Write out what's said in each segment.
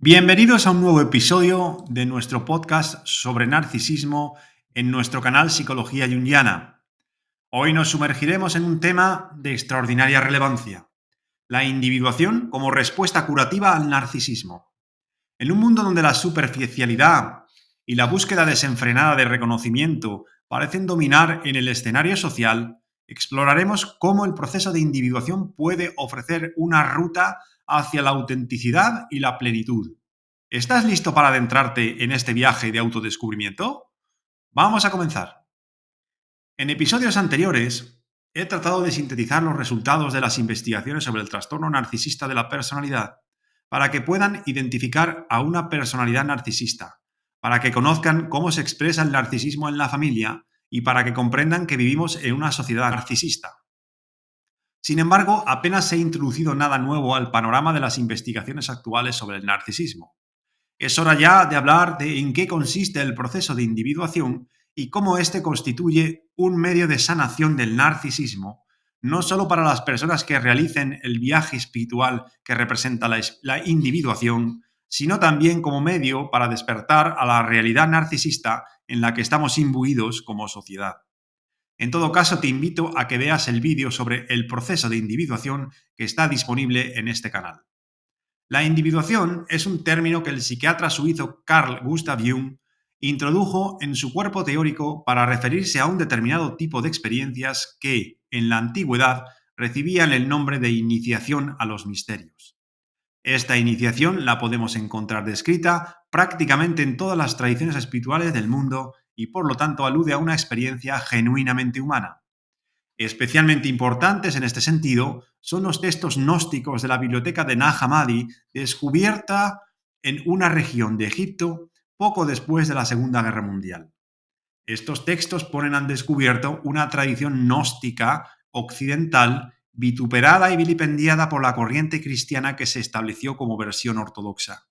Bienvenidos a un nuevo episodio de nuestro podcast sobre narcisismo en nuestro canal Psicología Junguiana. Hoy nos sumergiremos en un tema de extraordinaria relevancia: la individuación como respuesta curativa al narcisismo. En un mundo donde la superficialidad y la búsqueda desenfrenada de reconocimiento parecen dominar en el escenario social, exploraremos cómo el proceso de individuación puede ofrecer una ruta hacia la autenticidad y la plenitud. ¿Estás listo para adentrarte en este viaje de autodescubrimiento? Vamos a comenzar. En episodios anteriores he tratado de sintetizar los resultados de las investigaciones sobre el trastorno narcisista de la personalidad para que puedan identificar a una personalidad narcisista, para que conozcan cómo se expresa el narcisismo en la familia y para que comprendan que vivimos en una sociedad narcisista. Sin embargo, apenas he introducido nada nuevo al panorama de las investigaciones actuales sobre el narcisismo. Es hora ya de hablar de en qué consiste el proceso de individuación y cómo éste constituye un medio de sanación del narcisismo, no solo para las personas que realicen el viaje espiritual que representa la individuación, sino también como medio para despertar a la realidad narcisista en la que estamos imbuidos como sociedad. En todo caso, te invito a que veas el vídeo sobre el proceso de individuación que está disponible en este canal. La individuación es un término que el psiquiatra suizo Carl Gustav Jung introdujo en su cuerpo teórico para referirse a un determinado tipo de experiencias que, en la antigüedad, recibían el nombre de iniciación a los misterios. Esta iniciación la podemos encontrar descrita prácticamente en todas las tradiciones espirituales del mundo y por lo tanto alude a una experiencia genuinamente humana. Especialmente importantes en este sentido son los textos gnósticos de la biblioteca de Nag Hammadi, descubierta en una región de Egipto poco después de la Segunda Guerra Mundial. Estos textos ponen al descubierto una tradición gnóstica occidental vituperada y vilipendiada por la corriente cristiana que se estableció como versión ortodoxa.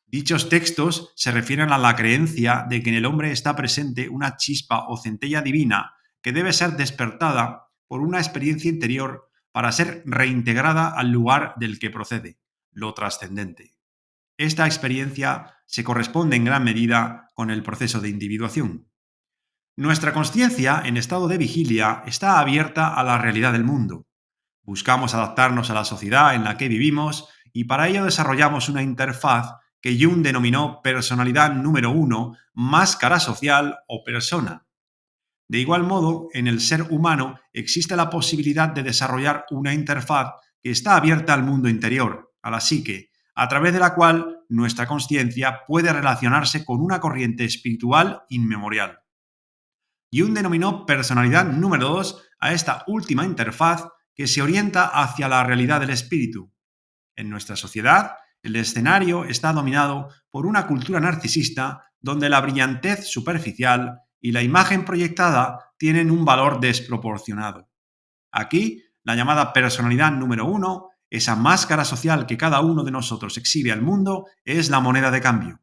Dichos textos se refieren a la creencia de que en el hombre está presente una chispa o centella divina que debe ser despertada por una experiencia interior para ser reintegrada al lugar del que procede, lo trascendente. Esta experiencia se corresponde en gran medida con el proceso de individuación. Nuestra consciencia, en estado de vigilia, está abierta a la realidad del mundo. Buscamos adaptarnos a la sociedad en la que vivimos y para ello desarrollamos una interfaz que Jung denominó personalidad número 1, máscara social o persona. De igual modo, en el ser humano existe la posibilidad de desarrollar una interfaz que está abierta al mundo interior, a la psique, a través de la cual nuestra consciencia puede relacionarse con una corriente espiritual inmemorial. Jung denominó personalidad número 2 a esta última interfaz que se orienta hacia la realidad del espíritu. En nuestra sociedad, el escenario está dominado por una cultura narcisista donde la brillantez superficial y la imagen proyectada tienen un valor desproporcionado. Aquí, la llamada personalidad número 1, esa máscara social que cada uno de nosotros exhibe al mundo, es la moneda de cambio.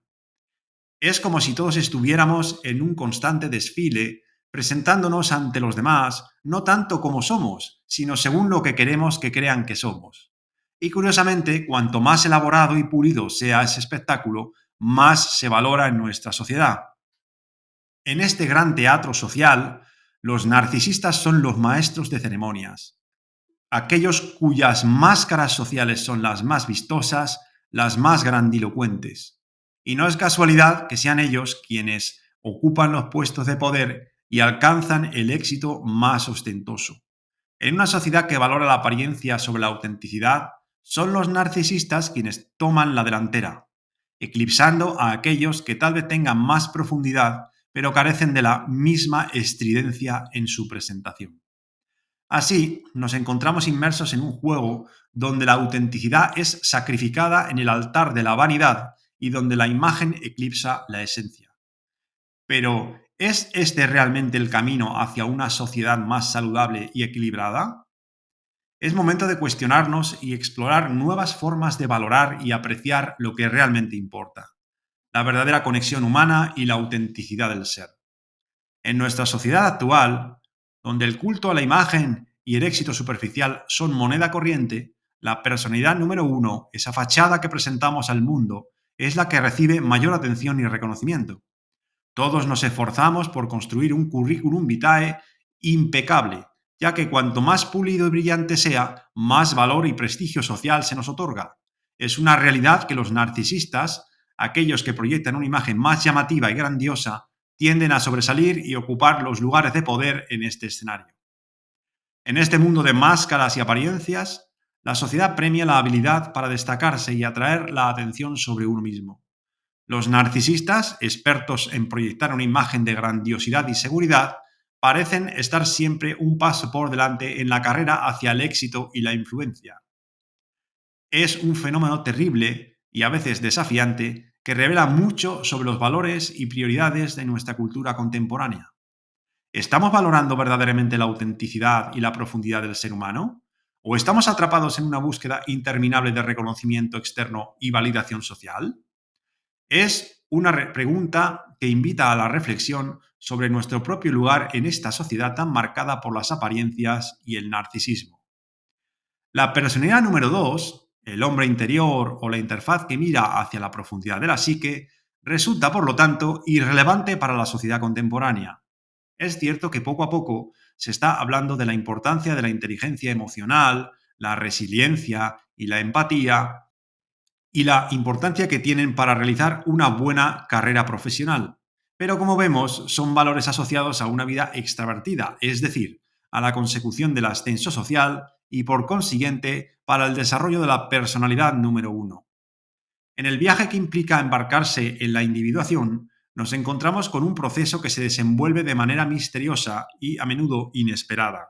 Es como si todos estuviéramos en un constante desfile, presentándonos ante los demás, no tanto como somos, sino según lo que queremos que crean que somos. Y curiosamente, cuanto más elaborado y pulido sea ese espectáculo, más se valora en nuestra sociedad. En este gran teatro social, los narcisistas son los maestros de ceremonias, aquellos cuyas máscaras sociales son las más vistosas, las más grandilocuentes. Y no es casualidad que sean ellos quienes ocupan los puestos de poder y alcanzan el éxito más ostentoso. En una sociedad que valora la apariencia sobre la autenticidad, son los narcisistas quienes toman la delantera, eclipsando a aquellos que tal vez tengan más profundidad, pero carecen de la misma estridencia en su presentación. Así, nos encontramos inmersos en un juego donde la autenticidad es sacrificada en el altar de la vanidad y donde la imagen eclipsa la esencia. Pero, ¿es este realmente el camino hacia una sociedad más saludable y equilibrada? Es momento de cuestionarnos y explorar nuevas formas de valorar y apreciar lo que realmente importa: la verdadera conexión humana y la autenticidad del ser. En nuestra sociedad actual, donde el culto a la imagen y el éxito superficial son moneda corriente, la personalidad número 1, esa fachada que presentamos al mundo, es la que recibe mayor atención y reconocimiento. Todos nos esforzamos por construir un currículum vitae impecable, ya que cuanto más pulido y brillante sea, más valor y prestigio social se nos otorga. Es una realidad que los narcisistas, aquellos que proyectan una imagen más llamativa y grandiosa, tienden a sobresalir y ocupar los lugares de poder en este escenario. En este mundo de máscaras y apariencias, la sociedad premia la habilidad para destacarse y atraer la atención sobre uno mismo. Los narcisistas, expertos en proyectar una imagen de grandiosidad y seguridad, parecen estar siempre un paso por delante en la carrera hacia el éxito y la influencia. Es un fenómeno terrible y a veces desafiante que revela mucho sobre los valores y prioridades de nuestra cultura contemporánea. ¿Estamos valorando verdaderamente la autenticidad y la profundidad del ser humano? ¿O estamos atrapados en una búsqueda interminable de reconocimiento externo y validación social? Es una pregunta que invita a la reflexión sobre nuestro propio lugar en esta sociedad tan marcada por las apariencias y el narcisismo. La personalidad número 2, el hombre interior o la interfaz que mira hacia la profundidad de la psique, resulta, por lo tanto, irrelevante para la sociedad contemporánea. Es cierto que poco a poco se está hablando de la importancia de la inteligencia emocional, la resiliencia y la empatía y la importancia que tienen para realizar una buena carrera profesional. Pero como vemos, son valores asociados a una vida extravertida, es decir, a la consecución del ascenso social y por consiguiente para el desarrollo de la personalidad número uno. En el viaje que implica embarcarse en la individuación, nos encontramos con un proceso que se desenvuelve de manera misteriosa y a menudo inesperada.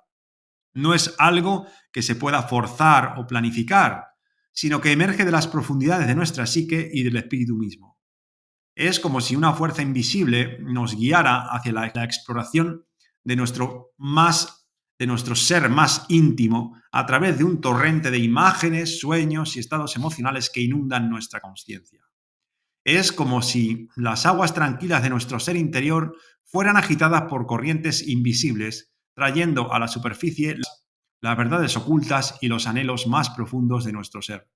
No es algo que se pueda forzar o planificar, sino que emerge de las profundidades de nuestra psique y del espíritu mismo. Es como si una fuerza invisible nos guiara hacia la exploración de de nuestro ser más íntimo a través de un torrente de imágenes, sueños y estados emocionales que inundan nuestra conciencia. Es como si las aguas tranquilas de nuestro ser interior fueran agitadas por corrientes invisibles, trayendo a la superficie las verdades ocultas y los anhelos más profundos de nuestro ser.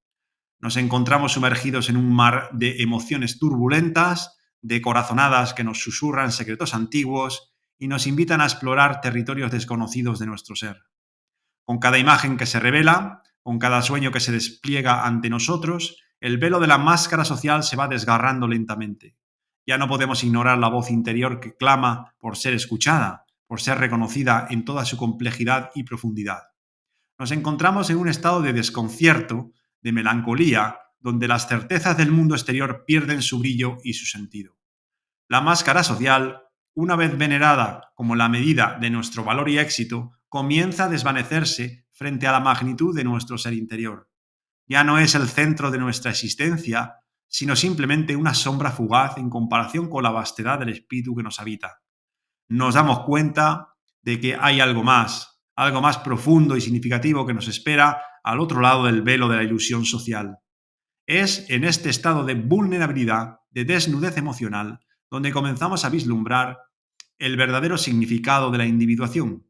Nos encontramos sumergidos en un mar de emociones turbulentas, de corazonadas que nos susurran secretos antiguos y nos invitan a explorar territorios desconocidos de nuestro ser. Con cada imagen que se revela, con cada sueño que se despliega ante nosotros, el velo de la máscara social se va desgarrando lentamente. Ya no podemos ignorar la voz interior que clama por ser escuchada, por ser reconocida en toda su complejidad y profundidad. Nos encontramos en un estado de desconcierto, de melancolía, donde las certezas del mundo exterior pierden su brillo y su sentido. La máscara social, una vez venerada como la medida de nuestro valor y éxito, comienza a desvanecerse frente a la magnitud de nuestro ser interior. Ya no es el centro de nuestra existencia, sino simplemente una sombra fugaz en comparación con la vastedad del espíritu que nos habita. Nos damos cuenta de que hay algo más profundo y significativo que nos espera al otro lado del velo de la ilusión social. Es en este estado de vulnerabilidad, de desnudez emocional, donde comenzamos a vislumbrar el verdadero significado de la individuación.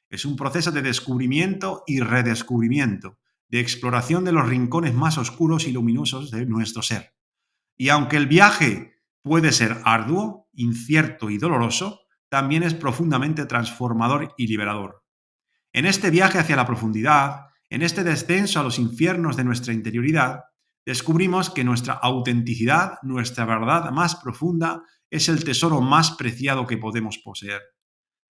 Es un proceso de descubrimiento y redescubrimiento, de exploración de los rincones más oscuros y luminosos de nuestro ser. Y aunque el viaje puede ser arduo, incierto y doloroso, también es profundamente transformador y liberador. En este viaje hacia la profundidad, en este descenso a los infiernos de nuestra interioridad, descubrimos que nuestra autenticidad, nuestra verdad más profunda, es el tesoro más preciado que podemos poseer.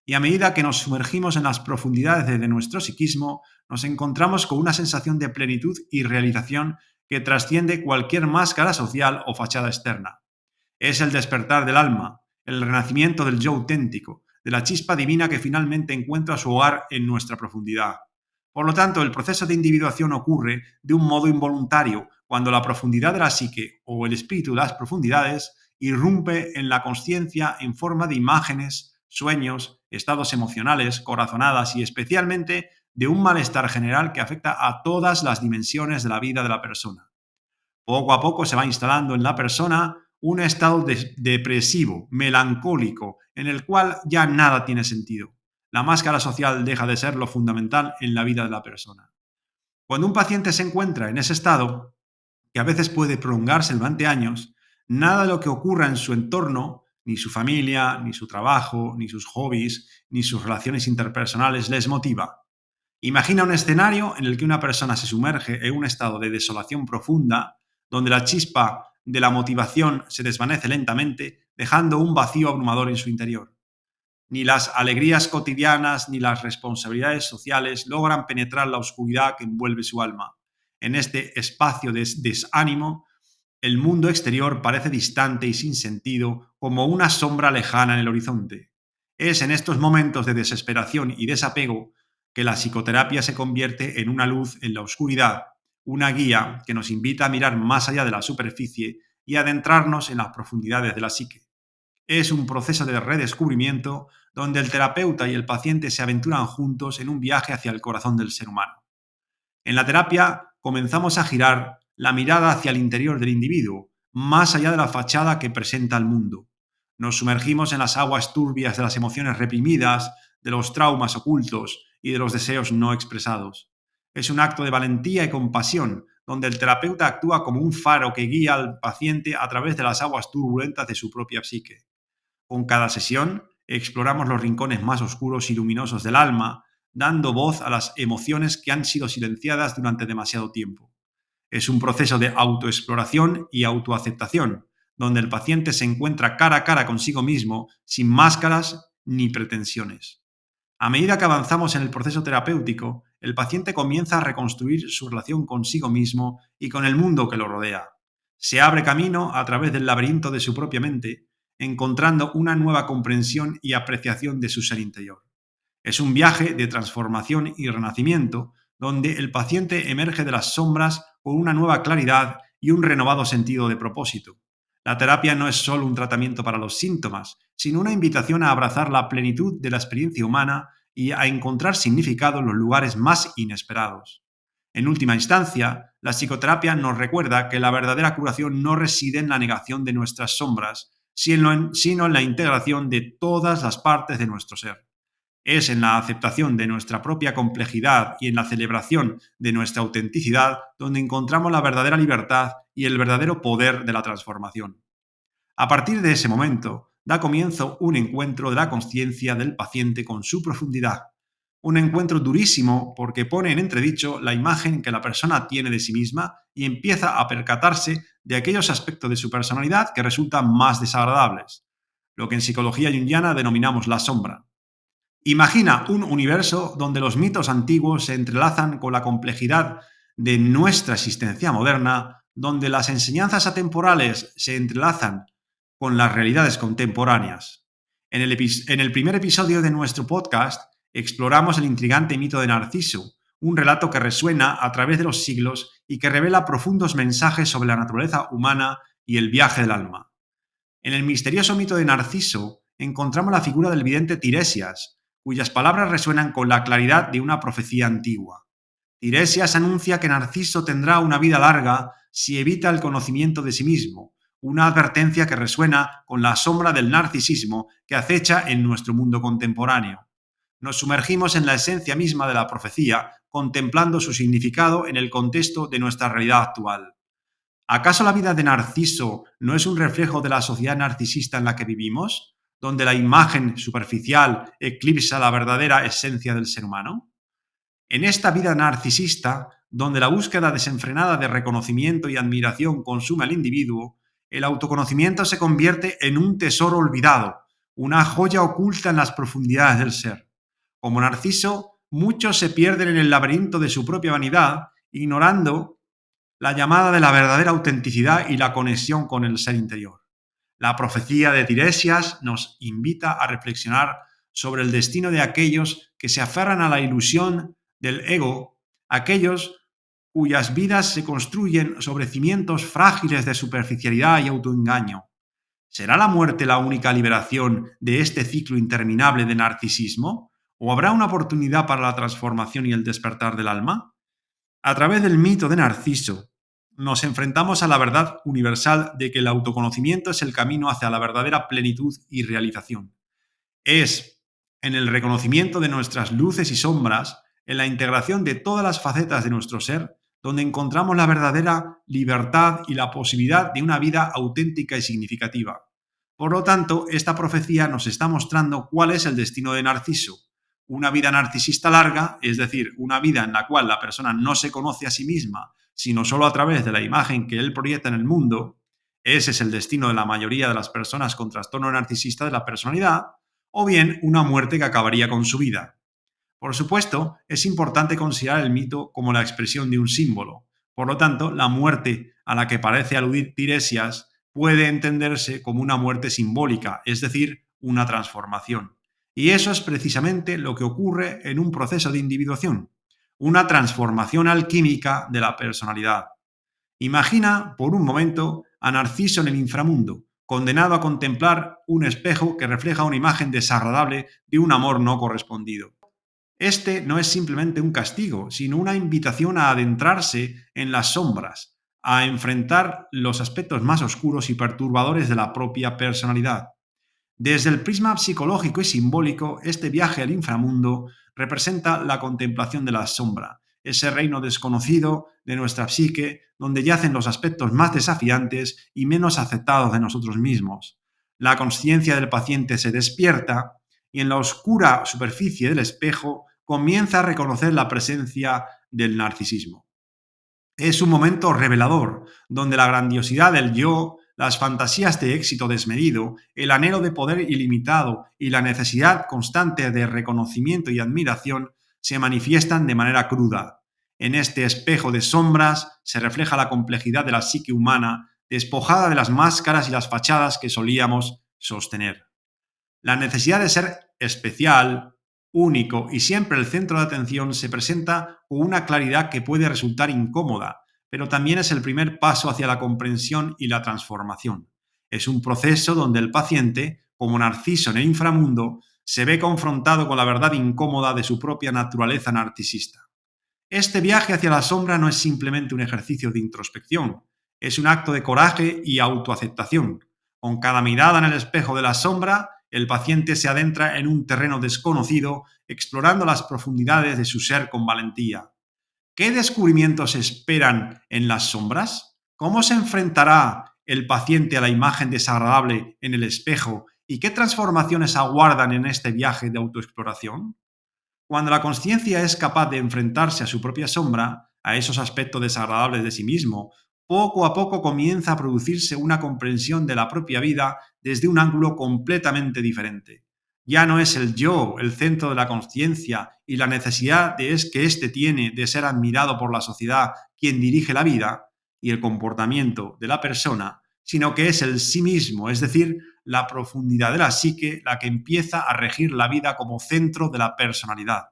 Y a medida que nos sumergimos en las profundidades de nuestro psiquismo, nos encontramos con una sensación de plenitud y realización que trasciende cualquier máscara social o fachada externa. Es el despertar del alma, el renacimiento del yo auténtico, de la chispa divina que finalmente encuentra su hogar en nuestra profundidad. Por lo tanto, el proceso de individuación ocurre de un modo involuntario cuando la profundidad de la psique o el espíritu de las profundidades irrumpe en la conciencia en forma de imágenes, sueños, estados emocionales, corazonadas y especialmente de un malestar general que afecta a todas las dimensiones de la vida de la persona. Poco a poco se va instalando en la persona un estado depresivo, melancólico, en el cual ya nada tiene sentido. La máscara social deja de ser lo fundamental en la vida de la persona. Cuando un paciente se encuentra en ese estado, que a veces puede prolongarse durante años, Nada de lo que ocurra en su entorno, ni su familia, ni su trabajo, ni sus hobbies, ni sus relaciones interpersonales les motiva. Imagina un escenario en el que una persona se sumerge en un estado de desolación profunda, donde la chispa de la motivación se desvanece lentamente, dejando un vacío abrumador en su interior. Ni las alegrías cotidianas ni las responsabilidades sociales logran penetrar la oscuridad que envuelve su alma. En este espacio de desánimo, el mundo exterior parece distante y sin sentido, como una sombra lejana en el horizonte. Es en estos momentos de desesperación y desapego que la psicoterapia se convierte en una luz en la oscuridad, una guía que nos invita a mirar más allá de la superficie y adentrarnos en las profundidades de la psique. Es un proceso de redescubrimiento donde el terapeuta y el paciente se aventuran juntos en un viaje hacia el corazón del ser humano. En la terapia comenzamos a girar la mirada hacia el interior del individuo, más allá de la fachada que presenta al mundo. Nos sumergimos en las aguas turbias de las emociones reprimidas, de los traumas ocultos y de los deseos no expresados. Es un acto de valentía y compasión, donde el terapeuta actúa como un faro que guía al paciente a través de las aguas turbulentas de su propia psique. Con cada sesión exploramos los rincones más oscuros y luminosos del alma, dando voz a las emociones que han sido silenciadas durante demasiado tiempo. Es un proceso de autoexploración y autoaceptación, donde el paciente se encuentra cara a cara consigo mismo, sin máscaras ni pretensiones. A medida que avanzamos en el proceso terapéutico, el paciente comienza a reconstruir su relación consigo mismo y con el mundo que lo rodea. Se abre camino a través del laberinto de su propia mente, encontrando una nueva comprensión y apreciación de su ser interior. Es un viaje de transformación y renacimiento, donde el paciente emerge de las sombras con una nueva claridad y un renovado sentido de propósito. La terapia no es solo un tratamiento para los síntomas, sino una invitación a abrazar la plenitud de la experiencia humana y a encontrar significado en los lugares más inesperados. En última instancia, la psicoterapia nos recuerda que la verdadera curación no reside en la negación de nuestras sombras, sino en la integración de todas las partes de nuestro ser. Es en la aceptación de nuestra propia complejidad y en la celebración de nuestra autenticidad donde encontramos la verdadera libertad y el verdadero poder de la transformación. A partir de ese momento, da comienzo un encuentro de la conciencia del paciente con su profundidad. Un encuentro durísimo porque pone en entredicho la imagen que la persona tiene de sí misma y empieza a percatarse de aquellos aspectos de su personalidad que resultan más desagradables, lo que en psicología junguiana denominamos la sombra. Imagina un universo donde los mitos antiguos se entrelazan con la complejidad de nuestra existencia moderna, donde las enseñanzas atemporales se entrelazan con las realidades contemporáneas. En el primer episodio de nuestro podcast exploramos el intrigante mito de Narciso, un relato que resuena a través de los siglos y que revela profundos mensajes sobre la naturaleza humana y el viaje del alma. En el misterioso mito de Narciso encontramos la figura del vidente Tiresias, cuyas palabras resuenan con la claridad de una profecía antigua. Tiresias anuncia que Narciso tendrá una vida larga si evita el conocimiento de sí mismo, una advertencia que resuena con la sombra del narcisismo que acecha en nuestro mundo contemporáneo. Nos sumergimos en la esencia misma de la profecía, contemplando su significado en el contexto de nuestra realidad actual. ¿Acaso la vida de Narciso no es un reflejo de la sociedad narcisista en la que vivimos, donde la imagen superficial eclipsa la verdadera esencia del ser humano? En esta vida narcisista, donde la búsqueda desenfrenada de reconocimiento y admiración consume al individuo, el autoconocimiento se convierte en un tesoro olvidado, una joya oculta en las profundidades del ser. Como Narciso, muchos se pierden en el laberinto de su propia vanidad, ignorando la llamada de la verdadera autenticidad y la conexión con el ser interior. La profecía de Tiresias nos invita a reflexionar sobre el destino de aquellos que se aferran a la ilusión del ego, aquellos cuyas vidas se construyen sobre cimientos frágiles de superficialidad y autoengaño. ¿Será la muerte la única liberación de este ciclo interminable de narcisismo? ¿O habrá una oportunidad para la transformación y el despertar del alma? A través del mito de Narciso, nos enfrentamos a la verdad universal de que el autoconocimiento es el camino hacia la verdadera plenitud y realización. Es en el reconocimiento de nuestras luces y sombras, en la integración de todas las facetas de nuestro ser, donde encontramos la verdadera libertad y la posibilidad de una vida auténtica y significativa. Por lo tanto, esta profecía nos está mostrando cuál es el destino de Narciso. Una vida narcisista larga, es decir, una vida en la cual la persona no se conoce a sí misma, sino solo a través de la imagen que él proyecta en el mundo. Ese es el destino de la mayoría de las personas con trastorno narcisista de la personalidad, o bien una muerte que acabaría con su vida. Por supuesto, es importante considerar el mito como la expresión de un símbolo. Por lo tanto, la muerte a la que parece aludir Tiresias puede entenderse como una muerte simbólica, es decir, una transformación. Y eso es precisamente lo que ocurre en un proceso de individuación, una transformación alquímica de la personalidad. Imagina, por un momento, a Narciso en el inframundo, condenado a contemplar un espejo que refleja una imagen desagradable de un amor no correspondido. Este no es simplemente un castigo, sino una invitación a adentrarse en las sombras, a enfrentar los aspectos más oscuros y perturbadores de la propia personalidad. Desde el prisma psicológico y simbólico, este viaje al inframundo representa la contemplación de la sombra, ese reino desconocido de nuestra psique, donde yacen los aspectos más desafiantes y menos aceptados de nosotros mismos. La conciencia del paciente se despierta y en la oscura superficie del espejo comienza a reconocer la presencia del narcisismo. Es un momento revelador, donde la grandiosidad del yo, las fantasías de éxito desmedido, el anhelo de poder ilimitado y la necesidad constante de reconocimiento y admiración se manifiestan de manera cruda. En este espejo de sombras se refleja la complejidad de la psique humana, despojada de las máscaras y las fachadas que solíamos sostener. La necesidad de ser especial, único y siempre el centro de atención se presenta con una claridad que puede resultar incómoda, pero también es el primer paso hacia la comprensión y la transformación. Es un proceso donde el paciente, como Narciso en el inframundo, se ve confrontado con la verdad incómoda de su propia naturaleza narcisista. Este viaje hacia la sombra no es simplemente un ejercicio de introspección, es un acto de coraje y autoaceptación. Con cada mirada en el espejo de la sombra, el paciente se adentra en un terreno desconocido, explorando las profundidades de su ser con valentía. ¿Qué descubrimientos esperan en las sombras? ¿Cómo se enfrentará el paciente a la imagen desagradable en el espejo y qué transformaciones aguardan en este viaje de autoexploración? Cuando la conciencia es capaz de enfrentarse a su propia sombra, a esos aspectos desagradables de sí mismo, poco a poco comienza a producirse una comprensión de la propia vida desde un ángulo completamente diferente. Ya no es el yo el centro de la conciencia y la necesidad que éste tiene de ser admirado por la sociedad quien dirige la vida y el comportamiento de la persona, sino que es el sí mismo, es decir, la profundidad de la psique la que empieza a regir la vida como centro de la personalidad.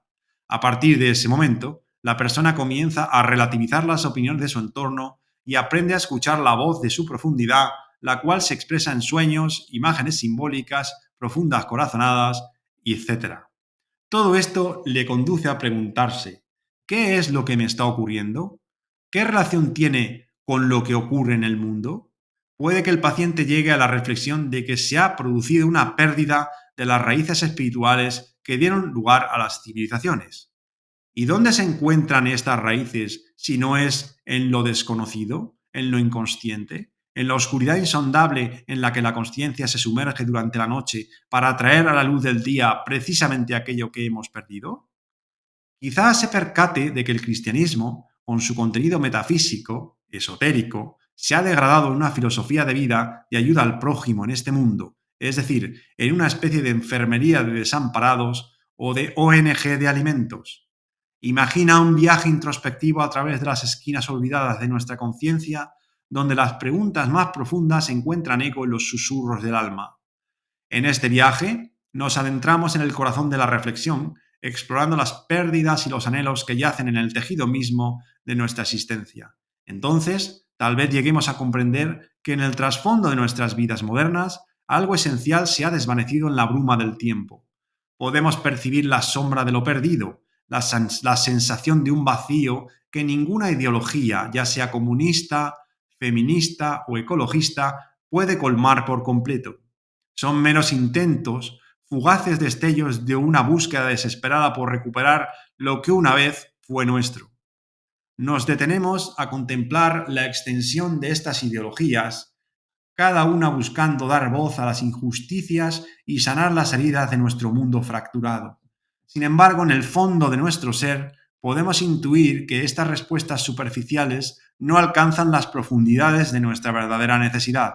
A partir de ese momento, la persona comienza a relativizar las opiniones de su entorno y aprende a escuchar la voz de su profundidad, la cual se expresa en sueños, imágenes simbólicas, profundas corazonadas, etc. Todo esto le conduce a preguntarse, ¿qué es lo que me está ocurriendo? ¿Qué relación tiene con lo que ocurre en el mundo? Puede que el paciente llegue a la reflexión de que se ha producido una pérdida de las raíces espirituales que dieron lugar a las civilizaciones. ¿Y dónde se encuentran estas raíces si no es en lo desconocido, en lo inconsciente, en la oscuridad insondable en la que la consciencia se sumerge durante la noche para traer a la luz del día precisamente aquello que hemos perdido? Quizás se percate de que el cristianismo, con su contenido metafísico, esotérico, se ha degradado en una filosofía de vida de ayuda al prójimo en este mundo, es decir, en una especie de enfermería de desamparados o de ONG de alimentos. Imagina un viaje introspectivo a través de las esquinas olvidadas de nuestra conciencia, donde las preguntas más profundas encuentran eco en los susurros del alma. En este viaje nos adentramos en el corazón de la reflexión, explorando las pérdidas y los anhelos que yacen en el tejido mismo de nuestra existencia. Entonces, tal vez lleguemos a comprender que en el trasfondo de nuestras vidas modernas, algo esencial se ha desvanecido en la bruma del tiempo. Podemos percibir la sombra de lo perdido, la sensación de un vacío que ninguna ideología, ya sea comunista, feminista o ecologista, puede colmar por completo. Son meros intentos, fugaces destellos de una búsqueda desesperada por recuperar lo que una vez fue nuestro. Nos detenemos a contemplar la extensión de estas ideologías, cada una buscando dar voz a las injusticias y sanar las heridas de nuestro mundo fracturado. Sin embargo, en el fondo de nuestro ser, podemos intuir que estas respuestas superficiales no alcanzan las profundidades de nuestra verdadera necesidad.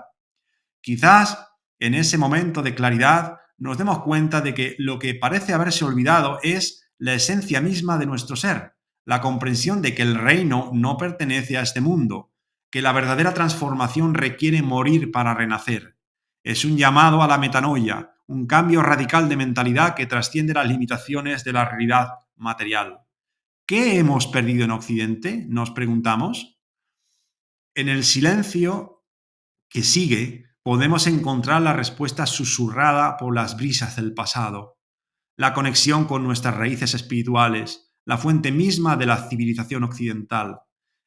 Quizás en ese momento de claridad nos demos cuenta de que lo que parece haberse olvidado es la esencia misma de nuestro ser, la comprensión de que el reino no pertenece a este mundo, que la verdadera transformación requiere morir para renacer. Es un llamado a la metanoia, un cambio radical de mentalidad que trasciende las limitaciones de la realidad material. ¿Qué hemos perdido en Occidente?, nos preguntamos. En el silencio que sigue, podemos encontrar la respuesta susurrada por las brisas del pasado, la conexión con nuestras raíces espirituales, la fuente misma de la civilización occidental.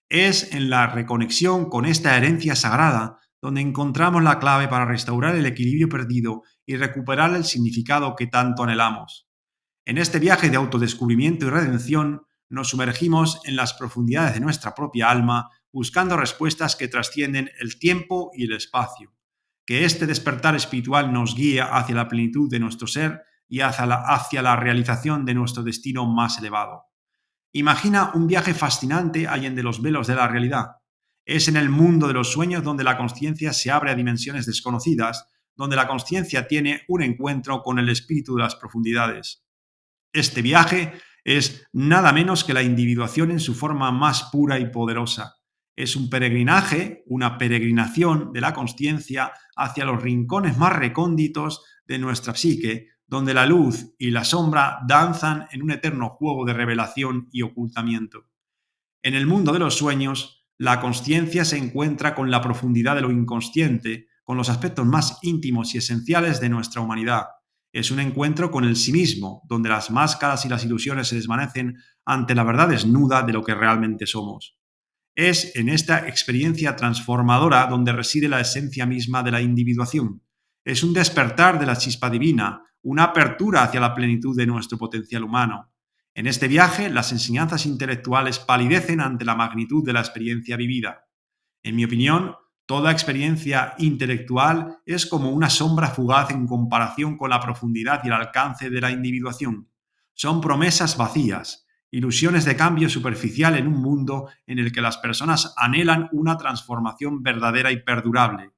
Es en la reconexión con esta herencia sagrada donde encontramos la clave para restaurar el equilibrio perdido y recuperar el significado que tanto anhelamos. En este viaje de autodescubrimiento y redención, nos sumergimos en las profundidades de nuestra propia alma, buscando respuestas que trascienden el tiempo y el espacio. Que este despertar espiritual nos guíe hacia la plenitud de nuestro ser y hacia la realización de nuestro destino más elevado. Imagina un viaje fascinante allende los velos de la realidad. Es en el mundo de los sueños donde la conciencia se abre a dimensiones desconocidas, donde la conciencia tiene un encuentro con el espíritu de las profundidades. Este viaje es nada menos que la individuación en su forma más pura y poderosa. Es un peregrinaje, una peregrinación de la consciencia hacia los rincones más recónditos de nuestra psique, donde la luz y la sombra danzan en un eterno juego de revelación y ocultamiento. En el mundo de los sueños, la consciencia se encuentra con la profundidad de lo inconsciente, con los aspectos más íntimos y esenciales de nuestra humanidad. Es un encuentro con el sí mismo, donde las máscaras y las ilusiones se desvanecen ante la verdad desnuda de lo que realmente somos. Es en esta experiencia transformadora donde reside la esencia misma de la individuación. Es un despertar de la chispa divina, una apertura hacia la plenitud de nuestro potencial humano. En este viaje, las enseñanzas intelectuales palidecen ante la magnitud de la experiencia vivida. En mi opinión, toda experiencia intelectual es como una sombra fugaz en comparación con la profundidad y el alcance de la individuación. Son promesas vacías, ilusiones de cambio superficial en un mundo en el que las personas anhelan una transformación verdadera y perdurable.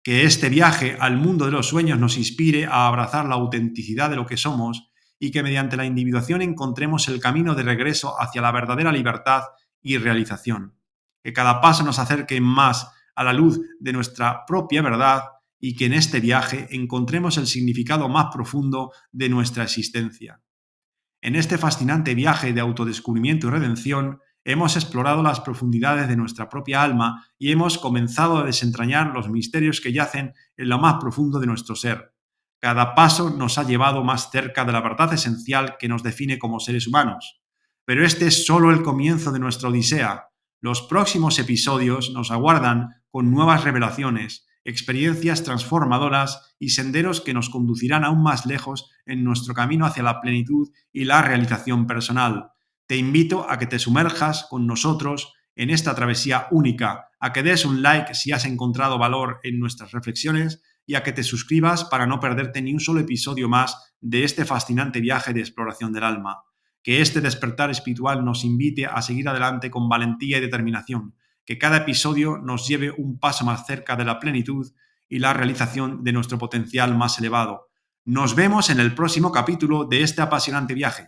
Que este viaje al mundo de los sueños nos inspire a abrazar la autenticidad de lo que somos y que mediante la individuación encontremos el camino de regreso hacia la verdadera libertad y realización. Que cada paso nos acerque más a la luz de nuestra propia verdad y que en este viaje encontremos el significado más profundo de nuestra existencia. En este fascinante viaje de autodescubrimiento y redención, hemos explorado las profundidades de nuestra propia alma y hemos comenzado a desentrañar los misterios que yacen en lo más profundo de nuestro ser. Cada paso nos ha llevado más cerca de la verdad esencial que nos define como seres humanos. Pero este es solo el comienzo de nuestra odisea. Los próximos episodios nos aguardan con nuevas revelaciones, experiencias transformadoras y senderos que nos conducirán aún más lejos en nuestro camino hacia la plenitud y la realización personal. Te invito a que te sumerjas con nosotros en esta travesía única, a que des un like si has encontrado valor en nuestras reflexiones y a que te suscribas para no perderte ni un solo episodio más de este fascinante viaje de exploración del alma. Que este despertar espiritual nos invite a seguir adelante con valentía y determinación, que cada episodio nos lleve un paso más cerca de la plenitud y la realización de nuestro potencial más elevado. Nos vemos en el próximo capítulo de este apasionante viaje.